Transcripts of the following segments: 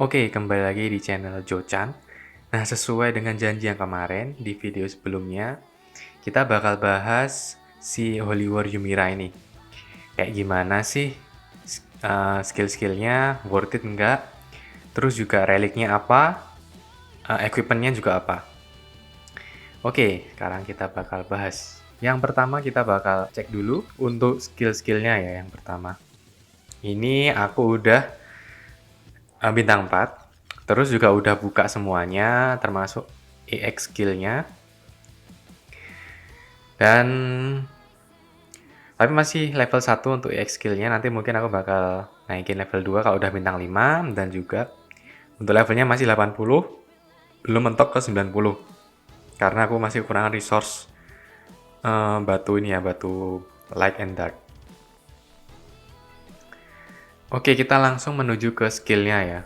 Oke, kembali lagi di channel Jochan. Nah, sesuai dengan janji yang kemarin di video sebelumnya, kita bakal bahas si Holy War Yumira ini. Kayak gimana sih skill-skillnya, worth it enggak? Terus juga reliknya apa? Equipmentnya juga apa? Oke, sekarang kita bakal bahas. Yang pertama kita bakal cek dulu untuk skill-skillnya ya yang pertama. Ini aku udah bintang 4. Terus juga udah buka semuanya, termasuk EX skill-nya. Dan tapi masih level 1 untuk EX skill-nya. Nanti mungkin aku bakal naikin level 2 kalau udah bintang 5. Dan juga untuk levelnya masih 80, belum mentok ke 90. Karena aku masih kekurangan resource batu ini ya, batu light and dark. Oke, kita langsung menuju ke skill-nya ya.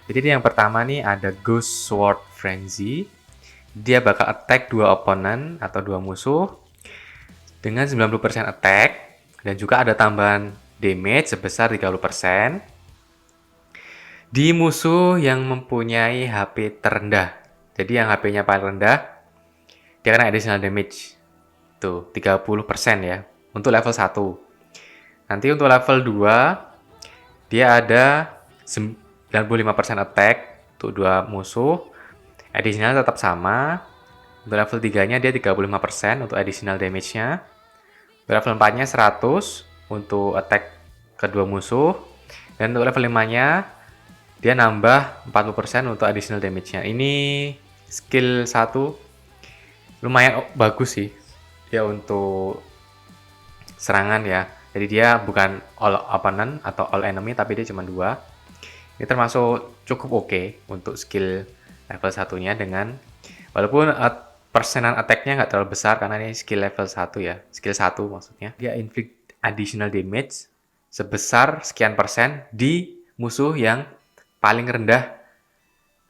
Jadi yang pertama nih ada Ghost Sword Frenzy. Dia bakal attack 2 opponent atau 2 musuh dengan 90% attack dan juga ada tambahan damage sebesar 30% di musuh yang mempunyai HP terendah. Jadi yang HP-nya paling rendah dia kena additional damage. Tuh, 30% ya untuk level 1. Nanti untuk level 2 dia ada 95% attack untuk 2 musuh. Additional tetap sama. Untuk level 3-nya dia 35% untuk additional damage-nya. Level 4-nya 100 untuk attack kedua musuh. Dan untuk level 5-nya dia nambah 40% untuk additional damage-nya. Ini skill 1 lumayan bagus sih. Ya untuk serangan ya. Jadi dia bukan all opponent atau all enemy tapi dia cuma 2. Ini termasuk cukup oke untuk skill level 1-nya dengan walaupun persenan attack-nya nggak terlalu besar karena ini skill level 1 ya. Skill 1 maksudnya. Dia inflict additional damage sebesar sekian persen di musuh yang paling rendah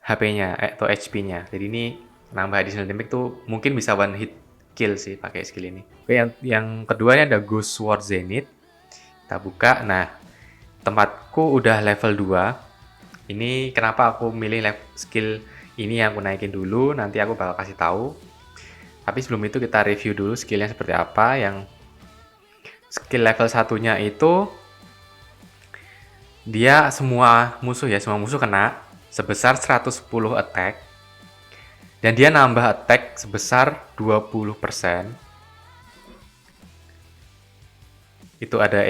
HP-nya atau HP-nya. Jadi ini nambah additional damage tuh mungkin bisa one hit kill sih pakai skill ini. Oke, yang kedua ini ada Ghost Sword Zenith. Kita buka. Nah, tempatku udah level 2. Ini kenapa aku milih skill ini yang aku naikin dulu, nanti aku bakal kasih tahu. Tapi sebelum itu kita review dulu skillnya seperti apa. Yang skill level satunya itu dia semua musuh kena sebesar 110 attack. Dan dia nambah attack sebesar 20%. Itu ada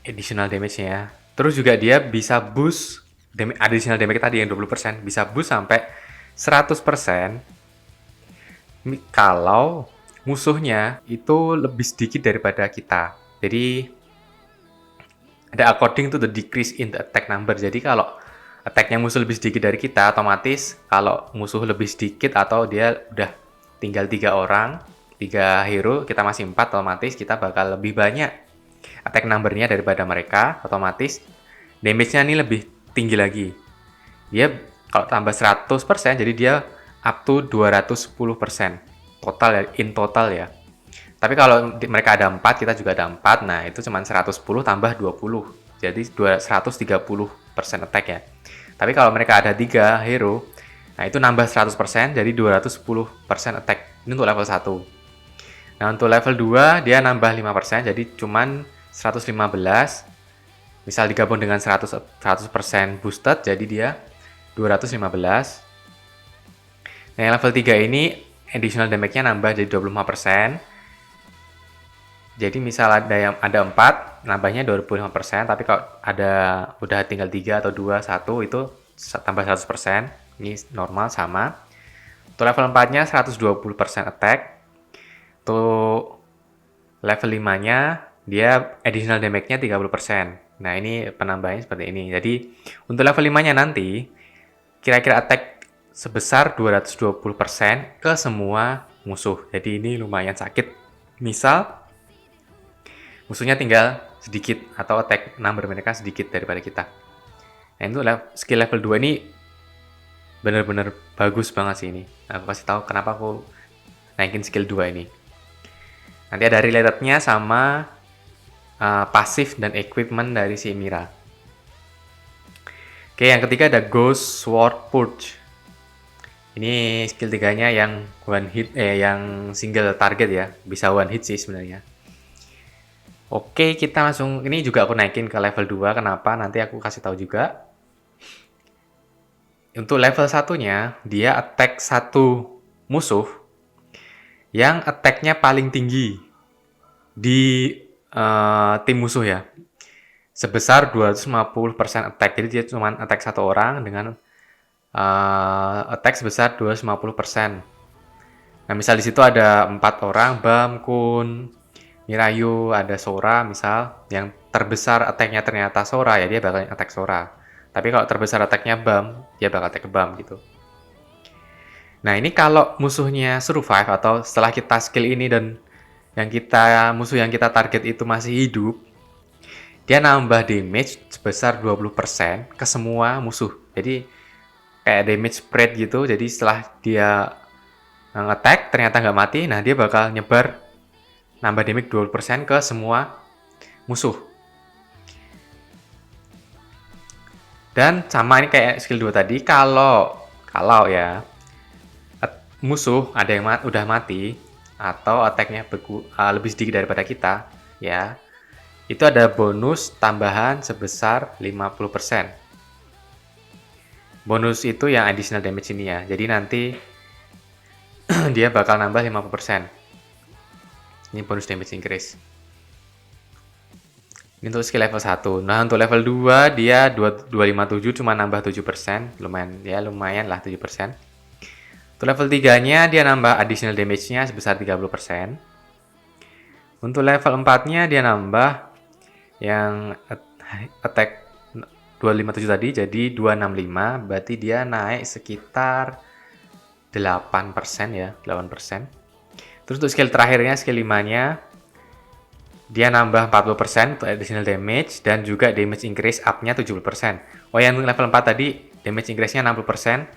additional damage-nya. Terus juga dia bisa boost additional damage tadi yang 20%, bisa boost sampai 100% kalau musuhnya itu lebih sedikit daripada kita. Jadi ada according to the decrease in the attack number. Jadi kalau attack-nya musuh lebih sedikit dari kita, otomatis kalau musuh lebih sedikit atau dia udah tinggal 3 orang, 3 hero, kita masih 4, otomatis kita bakal lebih banyak attack number-nya daripada mereka. Otomatis damage-nya ini lebih tinggi lagi. Dia kalau tambah 100%, jadi dia up to 210% total ya, in total ya. Tapi kalau mereka ada 4, kita juga ada 4. Nah, itu cuma 110 tambah 20. Jadi 130% attack ya. Tapi kalau mereka ada 3 hero, nah itu nambah 100%, jadi 210% attack. Ini untuk level 1. Nah, untuk level 2, dia nambah 5%, jadi cuman 115. Misal digabung dengan 100% boosted, jadi dia 215. Nah, yang level 3 ini additional damage-nya nambah jadi 25%. Jadi misal ada 4, nambahnya 25%, tapi kalau ada udah tinggal 3 atau 2, 1 itu tambah 100%. Ini normal sama. Untuk level 4-nya 120% attack. Untuk level 5-nya dia additional damage-nya 30%. Nah, ini penambahannya seperti ini. Jadi, untuk level 5-nya nanti kira-kira attack sebesar 220% ke semua musuh. Jadi ini lumayan sakit. Misal musuhnya tinggal sedikit atau attack number mereka sedikit daripada kita. Nah, itu skill level 2 ini bener-bener bagus banget sih ini. Aku kasih tahu kenapa aku naikin skill 2 ini. Nanti ada relatednya sama pasif dan equipment dari si Mira. Oke, yang ketiga ada Ghost Sword Purge. Ini skill 3-nya yang yang single target ya. Bisa one hit sih sebenarnya. Oke, kita langsung, ini juga aku naikin ke level 2. Kenapa? Nanti aku kasih tahu juga. Untuk level satunya, dia attack satu musuh yang attack-nya paling tinggi di tim musuh ya. Sebesar 250% attack. Jadi dia cuma attack satu orang dengan attack sebesar 250%. Nah, misal di situ ada 4 orang, Bam, Kun, Mirayu, ada Sora misal, yang terbesar attack-nya ternyata Sora, ya dia bakal attack Sora. Tapi kalau terbesar attack-nya Bam, dia bakal attack ke Bam gitu. Nah, ini kalau musuhnya survive atau setelah kita skill ini dan musuh yang kita target itu masih hidup, dia nambah damage sebesar 20% ke semua musuh. Jadi kayak damage spread gitu. Jadi setelah dia nge-attack ternyata nggak mati, nah dia bakal nyebar nambah damage 20% ke semua musuh. Dan sama ini kayak skill 2 tadi, kalau ya musuh ada yang udah mati atau attack-nya lebih sedikit daripada kita, ya, itu ada bonus tambahan sebesar 50%. Bonus itu yang additional damage ini ya. Jadi nanti dia bakal nambah 50%. Ini bonus damage increase. Ini untuk skill level 1. Nah, untuk level 2 dia 257 cuma nambah 7%. Lumayan lah 7%. Untuk level 3-nya dia nambah additional damage-nya sebesar 30%. Untuk level 4-nya dia nambah yang attack 257 tadi jadi 265, berarti dia naik sekitar 8% ya, 8%. Terus untuk skill terakhirnya, skill 5-nya dia nambah 40% untuk additional damage dan juga damage increase up-nya 70%. Oh, yang level 4 tadi damage increase-nya 60%,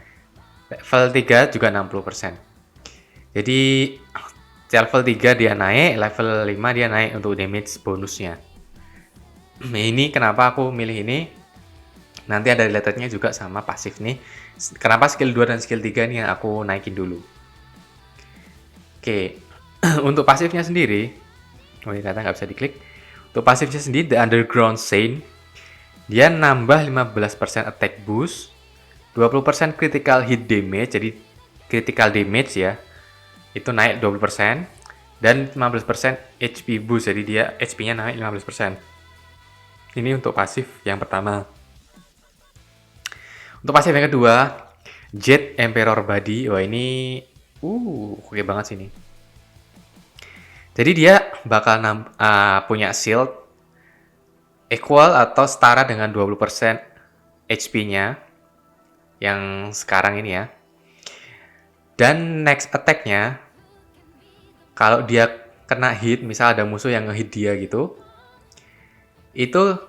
level 3 juga 60%. Jadi level 3 dia naik, level 5 dia naik untuk damage bonusnya. Ini kenapa aku milih ini? Nanti ada related-nya juga sama pasif nih. Kenapa skill 2 dan skill 3 nih yang aku naikin dulu. Oke, untuk pasifnya sendiri, ini ternyata nggak bisa diklik. Untuk pasifnya sendiri, The Underground Saint, dia nambah 15% attack boost, 20% critical hit damage, jadi critical damage ya, itu naik 20%, dan 15% HP boost, jadi dia HP-nya naik 15%. Ini untuk pasif yang pertama. Untuk pasif yang kedua, Jet Emperor Body. Wah, ini oke banget sih ini. Jadi dia bakal punya shield equal atau setara dengan 20% HP-nya yang sekarang ini ya. Dan next attack-nya, kalau dia kena hit, misal ada musuh yang ngehit dia gitu, itu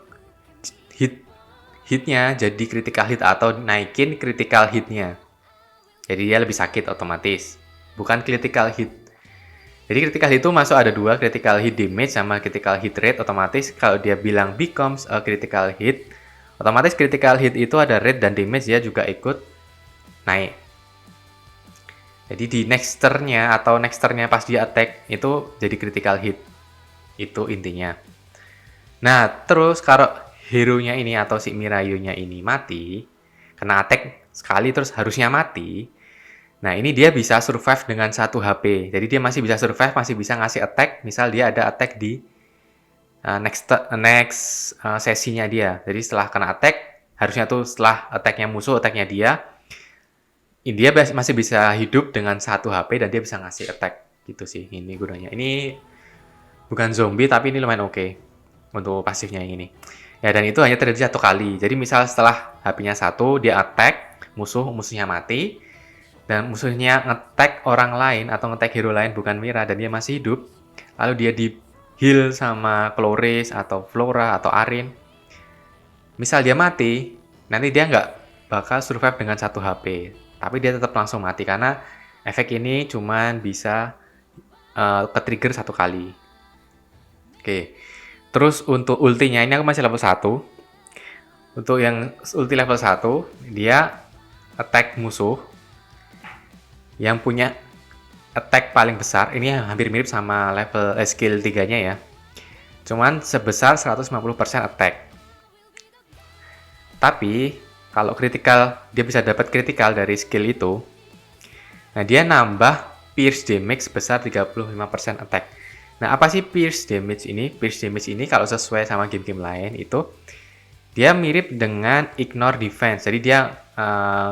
hitnya jadi critical hit atau naikin critical hitnya. Jadi dia lebih sakit otomatis. Bukan critical hit. Jadi critical hit itu masuk ada dua, critical hit damage sama critical hit rate. Otomatis kalau dia bilang becomes a critical hit, otomatis critical hit itu ada rate dan damage dia juga ikut naik. Jadi di nexternya atau nexternya pas dia attack itu jadi critical hit. Itu intinya. Nah, terus kalau hero-nya ini atau si Mirayu-nya ini mati, kena attack sekali terus harusnya mati. Nah, ini dia bisa survive dengan 1 HP. Jadi dia masih bisa survive, masih bisa ngasih attack. Misal dia ada attack di next sesinya dia. Jadi setelah kena attack, harusnya tuh setelah attack-nya musuh, attack-nya dia masih bisa hidup dengan 1 HP dan dia bisa ngasih attack. Gitu sih, ini gunanya. Ini bukan zombie, tapi ini lumayan oke untuk pasifnya yang ini. Ya, dan itu hanya terjadi 1 kali. Jadi misal setelah HP-nya 1, dia attack, musuhnya mati, dan musuhnya nge-tag orang lain atau nge-tag hero lain bukan Mira dan dia masih hidup, lalu dia di heal sama Chloris atau Flora atau Arin, misal dia mati, nanti dia nggak bakal survive dengan 1 HP, tapi dia tetap langsung mati karena efek ini cuman bisa ke-trigger 1 kali. Oke, terus untuk ultinya ini aku masih level 1. Untuk yang ulti level 1, dia attack musuh yang punya attack paling besar. Ini hampir mirip sama level skill 3-nya ya. Cuman sebesar 150% attack. Tapi kalau critical, dia bisa dapat critical dari skill itu. Nah, dia nambah pierce damage sebesar 35% attack. Nah, apa sih pierce damage ini? Pierce damage ini kalau sesuai sama game-game lain itu dia mirip dengan ignore defense. Jadi dia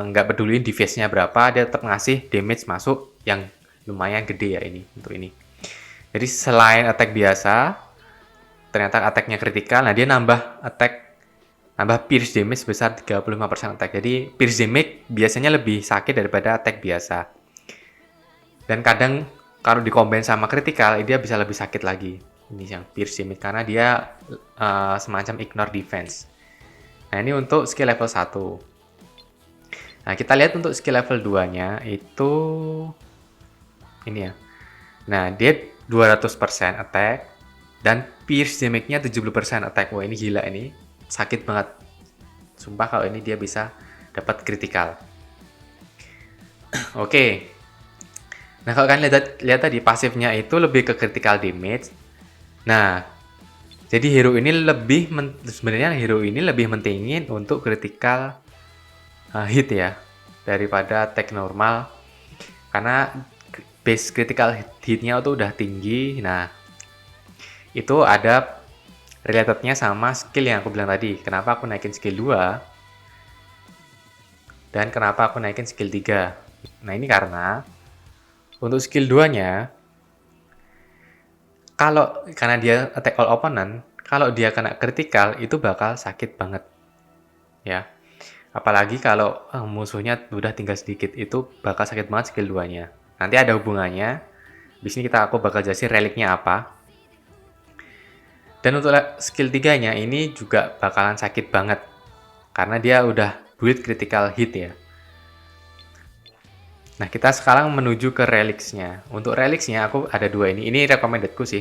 nggak peduli defense-nya berapa, dia tetap ngasih damage masuk yang lumayan gede ya ini untuk ini. Jadi selain attack biasa, ternyata attack-nya critical. Nah, dia nambah pierce damage sebesar 35% attack. Jadi pierce damage biasanya lebih sakit daripada attack biasa. Dan kadang kalau dikombin sama critical, dia bisa lebih sakit lagi. Ini yang pierce damage karena dia semacam ignore defense. Nah, ini untuk skill level 1. Nah, kita lihat untuk skill level 2-nya itu ini ya. Nah, dia 200% attack dan pierce damage-nya 70% attack. Wah, ini gila ini. Sakit banget. Sumpah kalau ini dia bisa dapat critical. Oke. Nah, kalau kalian lihat tadi pasifnya itu lebih ke critical damage. Nah, jadi sebenarnya hero ini lebih mentingin untuk critical hit ya daripada attack normal. Karena base critical hit-nya itu udah tinggi. Nah, itu ada relatednya sama skill yang aku bilang tadi. Kenapa aku naikin skill 2 dan kenapa aku naikin skill 3. Nah, ini karena untuk skill 2-nya karena dia attack all opponent, kalau dia kena critical itu bakal sakit banget. Ya. Apalagi kalau musuhnya udah tinggal sedikit, itu bakal sakit banget skill 2-nya. Nanti ada hubungannya. Di sini aku bakal jelasin reliknya apa. Dan untuk skill 3-nya ini juga bakalan sakit banget. Karena dia udah build critical hit ya. Nah, kita sekarang menuju ke relics-nya. Untuk relics-nya aku ada 2 ini. Ini recommended-ku sih.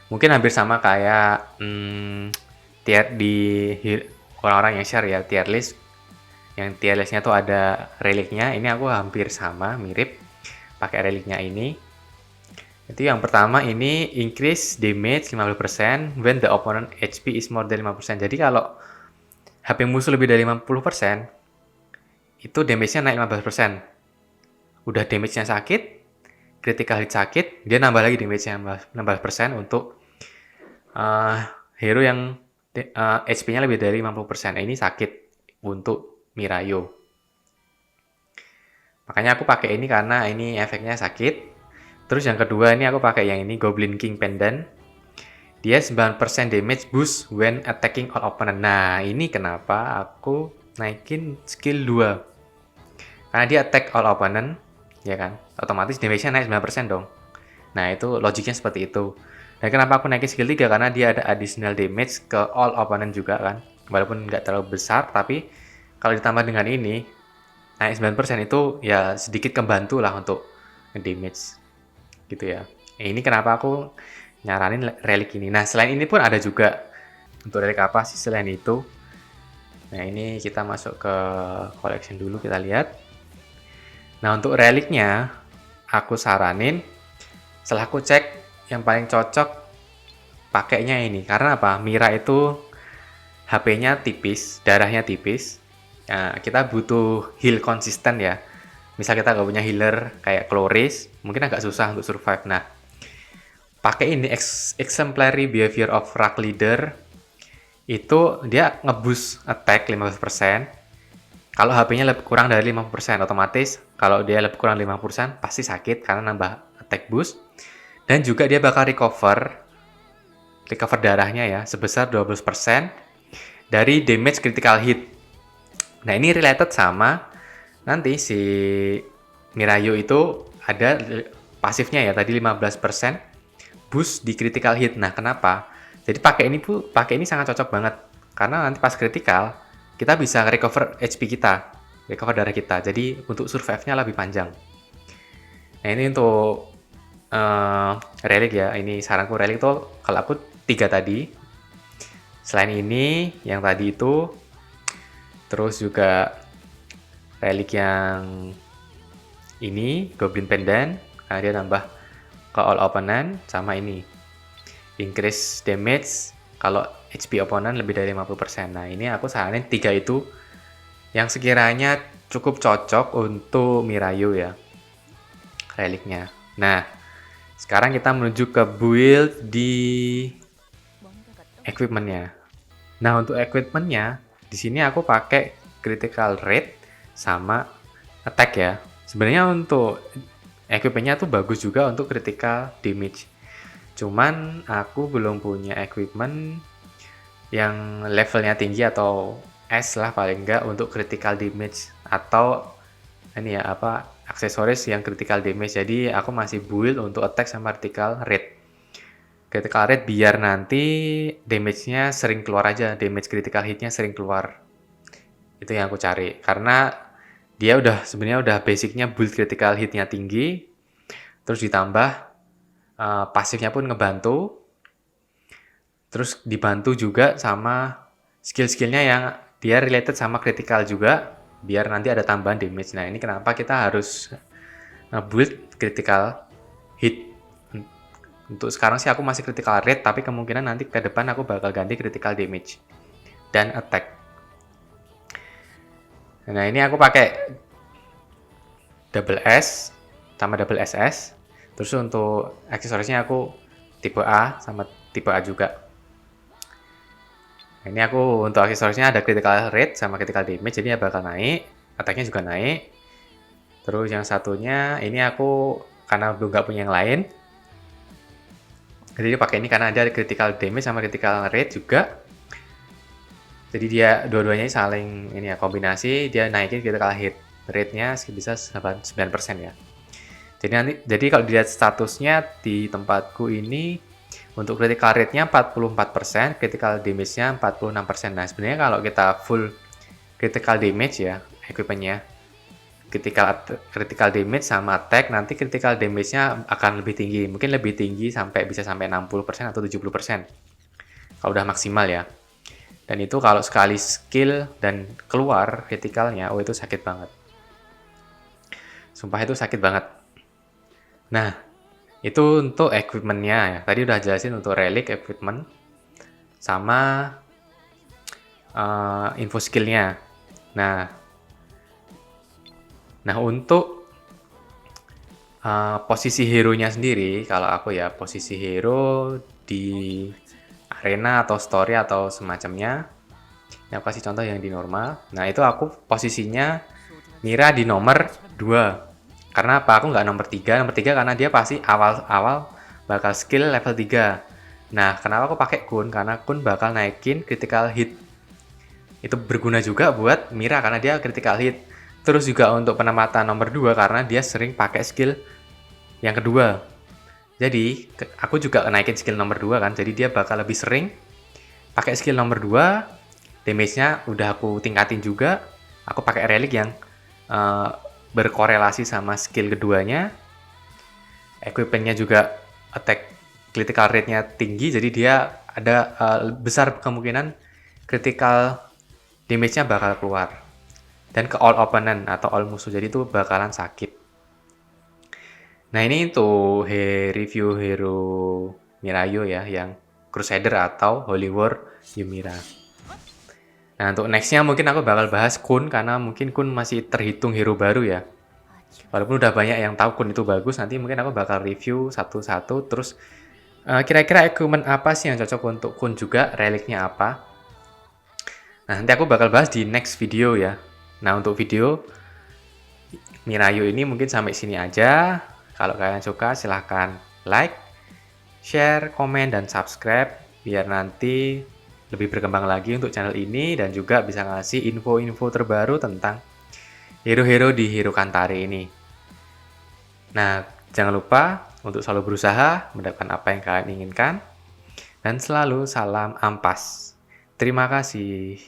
Mungkin hampir sama kayak tier di orang-orang yang share ya, tier list. Yang tier list-nya tuh ada reliknya. Ini aku hampir sama, mirip. Pakai reliknya ini. Itu yang pertama ini increase damage 50% when the opponent HP is more than 5%. Jadi kalau HP musuh lebih dari 50%, itu damage-nya naik 15%. Udah damage-nya sakit, critical hit sakit, dia nambah lagi damage-nya 16% untuk hero yang HP-nya lebih dari 50%. Ini sakit untuk Mirayo. Makanya aku pakai ini karena ini efeknya sakit. Terus yang kedua ini aku pakai yang ini Goblin King Pendant. Dia 9% damage boost when attacking all opponent. Nah, ini kenapa aku naikin skill 2. Karena dia attack all opponent, ya kan? Otomatis damage-nya naik 9% dong. Nah, itu logiknya seperti itu. Dan kenapa aku naikin skill 3? Karena dia ada additional damage ke all opponent juga kan. Walaupun nggak terlalu besar, tapi kalau ditambah dengan ini, naik 9% itu ya sedikit kebantu lah untuk damage. Gitu ya. Ini kenapa aku nyaranin relik ini. Nah, selain ini pun ada juga. Untuk relik apa sih selain itu? Nah, ini kita masuk ke collection dulu, kita lihat. Nah, untuk reliknya, aku saranin setelah aku cek yang paling cocok pakainya ini. Karena apa? Mira itu HP-nya tipis, darahnya tipis. Nah, kita butuh heal konsisten ya. Misal kita nggak punya healer kayak Chloris, mungkin agak susah untuk survive. Nah, pakai ini Exemplary Behavior of Rock Leader. Itu dia ngeboost attack 15%. Kalau HP-nya lebih kurang dari 50%, otomatis kalau dia lebih kurang 50% pasti sakit karena nambah attack boost. Dan juga dia bakal recover darahnya ya sebesar 12% dari damage critical hit. Nah, ini related sama nanti si Mirayo itu ada pasifnya ya tadi 15% boost di critical hit. Nah, kenapa? Jadi pakai ini sangat cocok banget karena nanti pas critical kita bisa recover HP kita, recover darah kita. Jadi untuk survive-nya lebih panjang. Nah, ini untuk relik ya. Ini saranku relik tuh kalau aku 3 tadi. Selain ini, yang tadi itu Terus juga relic yang ini, Goblin Pendant, karena dia nambah ke all opponent, sama ini. Increase damage kalau HP opponent lebih dari 50%. Nah, ini aku saranin 3 itu yang sekiranya cukup cocok untuk Mirayu ya, reliknya. Nah, sekarang kita menuju ke build di equipmentnya. Nah, untuk equipmentnya, di sini aku pakai critical rate sama attack ya. Sebenarnya untuk equipmentnya tuh bagus juga untuk critical damage. Cuman aku belum punya equipment yang levelnya tinggi atau S lah paling enggak untuk critical damage atau ini ya apa aksesoris yang critical damage. Jadi aku masih build untuk attack sama critical rate. Critical rate biar nanti damage-nya sering keluar aja, damage critical hit-nya sering keluar. Itu yang aku cari karena dia sebenarnya udah basicnya build critical hit-nya tinggi, terus ditambah pasifnya pun ngebantu, terus dibantu juga sama skill-skillnya yang dia related sama critical juga, biar nanti ada tambahan damage. Nah, ini kenapa kita harus build critical hit. Untuk sekarang sih aku masih critical rate, tapi kemungkinan nanti ke depan aku bakal ganti critical damage dan attack. Nah, ini aku pakai double S sama double SS. Terus untuk aksesorisnya aku tipe A sama tipe A juga. Nah, ini aku untuk aksesorisnya ada critical rate sama critical damage, jadi ya bakal naik, attack-nya juga naik. Terus yang satunya ini aku karena belum nggak punya yang lain, jadi pakai ini karena ada critical damage sama critical rate juga. Jadi dia dua-duanya saling ini ya kombinasi, dia naikin critical hit rate-nya bisa 9% ya. Jadi kalau dilihat statusnya di tempatku ini untuk critical rate-nya 44%, critical damage-nya 46%. Nah, sebenarnya kalau kita full critical damage ya, equipment-nya critical damage sama attack, nanti critical damage-nya akan lebih tinggi. Mungkin lebih tinggi bisa sampai 60% atau 70%. Kalau udah maksimal ya. Dan itu kalau sekali skill dan keluar critical-nya, oh itu sakit banget. Sumpah itu sakit banget. Nah, itu untuk equipment-nya ya. Tadi udah jelasin untuk relic equipment sama info skill-nya. Nah untuk posisi hero-nya sendiri, kalau aku ya posisi hero di arena atau story atau semacamnya. Ini aku kasih contoh yang di normal. Nah itu aku posisinya Mira di nomor 2. Karena apa? Aku nggak nomor 3. Nomor 3 karena dia pasti awal-awal bakal skill level 3. Nah, kenapa aku pakai Kun? Karena Kun bakal naikin critical hit. Itu berguna juga buat Mira karena dia critical hit. Terus juga untuk penempatan nomor 2 karena dia sering pakai skill yang kedua. Jadi, aku juga naikin skill nomor 2 kan. Jadi dia bakal lebih sering pakai skill nomor 2. Damage-nya udah aku tingkatin juga. Aku pakai relic yang berkorelasi sama skill keduanya. Equipment-nya juga attack critical rate-nya tinggi, jadi dia ada besar kemungkinan critical damage-nya bakal keluar. Dan ke all opponent atau all musuh, jadi itu bakalan sakit. Nah ini tuh review hero Mirayu ya, yang Crusader atau Holy War Ymira. Nah, untuk next-nya mungkin aku bakal bahas Kun, karena mungkin Kun masih terhitung hero baru ya. Walaupun udah banyak yang tahu Kun itu bagus, nanti mungkin aku bakal review satu-satu. Terus kira-kira equipment apa sih yang cocok untuk Kun juga, reliknya apa. Nah, nanti aku bakal bahas di next video ya. Nah, untuk video Mirayu ini mungkin sampai sini aja. Kalau kalian suka silahkan like, share, komen, dan subscribe. Biar nanti lebih berkembang lagi untuk channel ini dan juga bisa ngasih info-info terbaru tentang hero-hero di Hero Kantari ini. Nah, jangan lupa untuk selalu berusaha mendapatkan apa yang kalian inginkan dan selalu salam ampas. Terima kasih.